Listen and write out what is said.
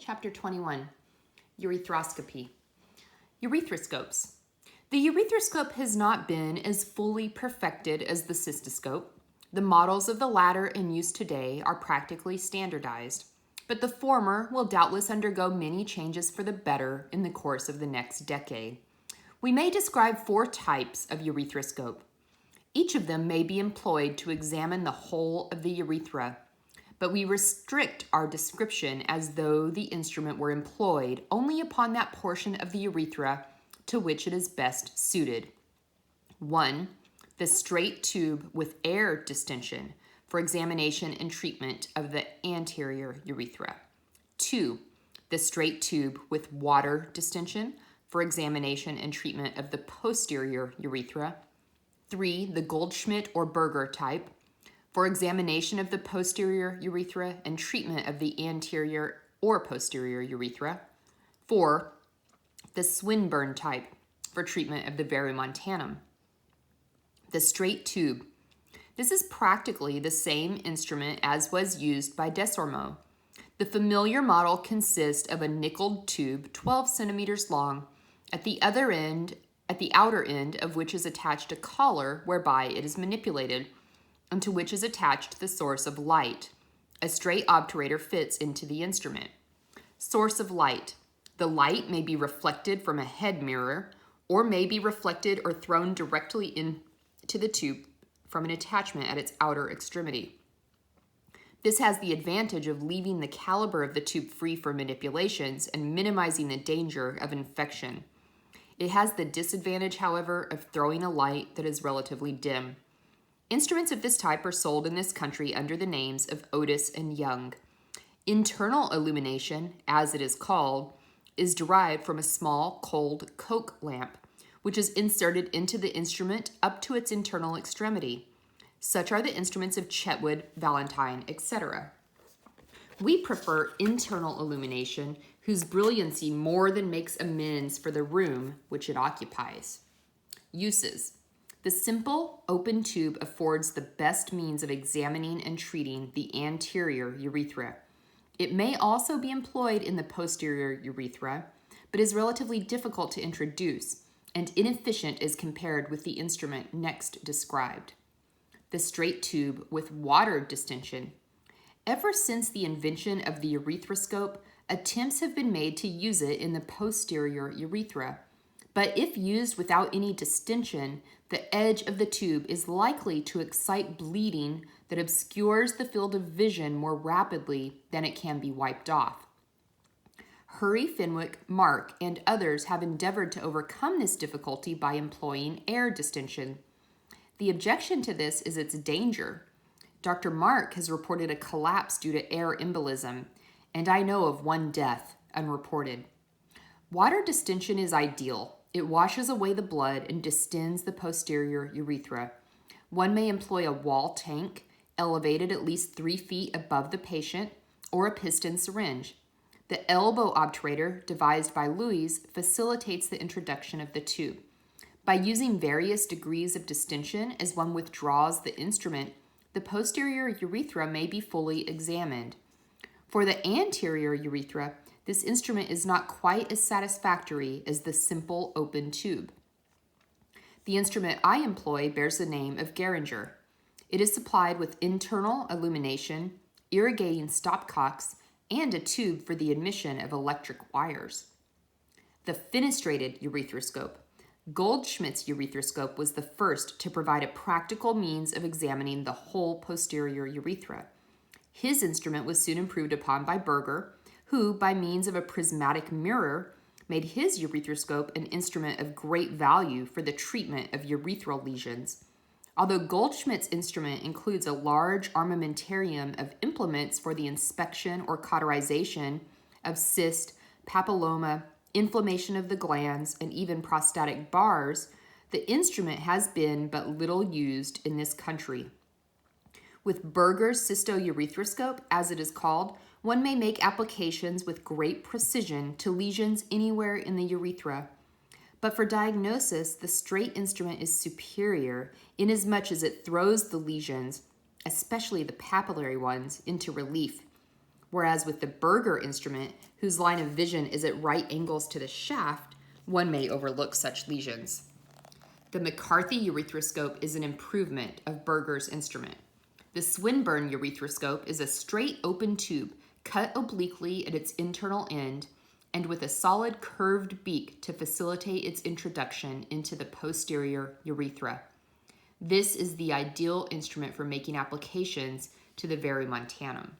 Chapter 21, Urethroscopy. Urethroscopes. The urethrorscope has not been as fully perfected as the cystoscope. The models of the latter in use today are practically standardized, but the former will doubtless undergo many changes for the better in the course of the next decade. We may describe 4 types of urethroscope. Each of them may be employed to examine the whole of the urethra, but we restrict our description as though the instrument were employed only upon that portion of the urethra to which it is best suited. 1. The straight tube with air distension for examination and treatment of the anterior urethra. 2. The straight tube with water distension for examination and treatment of the posterior urethra. 3. The Goldschmidt or Berger type for examination of the posterior urethra and treatment of the anterior or posterior urethra. 4. The Swinburne type for treatment of the verumontanum. The straight tube. This is practically the same instrument as was used by Desormeaux. The familiar model consists of a nickeled tube 12 centimeters long, at the outer end of which is attached a collar whereby it is manipulated, and to which is attached the source of light. A straight obturator fits into the instrument. Source of light. The light may be reflected from a head mirror, or may be reflected or thrown directly into the tube from an attachment at its outer extremity. This has the advantage of leaving the caliber of the tube free for manipulations and minimizing the danger of infection. It has the disadvantage, however, of throwing a light that is relatively dim. Instruments of this type are sold in this country under the names of Otis and Young. Internal illumination, as it is called, is derived from a small cold coke lamp, which is inserted into the instrument up to its internal extremity. Such are the instruments of Chetwood, Valentine, etc. We prefer internal illumination, whose brilliancy more than makes amends for the room which it occupies. Uses. The simple, open tube affords the best means of examining and treating the anterior urethra. It may also be employed in the posterior urethra, but is relatively difficult to introduce and inefficient as compared with the instrument next described. The straight tube with water distension. Ever since the invention of the urethroscope, attempts have been made to use it in the posterior urethra. But if used without any distension, the edge of the tube is likely to excite bleeding that obscures the field of vision more rapidly than it can be wiped off. Hurry, Fenwick, Mark, and others have endeavored to overcome this difficulty by employing air distension. The objection to this is its danger. Dr. Mark has reported a collapse due to air embolism, and I know of 1 death, unreported. Water distension is ideal. It washes away the blood and distends the posterior urethra. One may employ a wall tank, elevated at least 3 feet above the patient, or a piston syringe. The elbow obturator, devised by Louis, facilitates the introduction of the tube. By using various degrees of distension as one withdraws the instrument, the posterior urethra may be fully examined. For the anterior urethra, this instrument is not quite as satisfactory as the simple open tube. The instrument I employ bears the name of Geringer. It is supplied with internal illumination, irrigating stopcocks, and a tube for the admission of electric wires. The Fenestrated urethroscope. Goldschmidt's urethroscope was the first to provide a practical means of examining the whole posterior urethra. His instrument was soon improved upon by Berger, who, by means of a prismatic mirror, made his urethroscope an instrument of great value for the treatment of urethral lesions. Although Goldschmidt's instrument includes a large armamentarium of implements for the inspection or cauterization of cyst, papilloma, inflammation of the glands, and even prostatic bars, the instrument has been but little used in this country. With Berger's cystourethoscope, as it is called, one may make applications with great precision to lesions anywhere in the urethra. But for diagnosis, the straight instrument is superior inasmuch as it throws the lesions, especially the papillary ones, into relief. whereas with the Berger instrument, whose line of vision is at right angles to the shaft, one may overlook such lesions. The McCarthy urethroscope is an improvement of Berger's instrument. The Swinburne urethroscope is a straight open tube cut obliquely at its internal end and with a solid curved beak to facilitate its introduction into the posterior urethra. This is the ideal instrument for making applications to the verumontanum.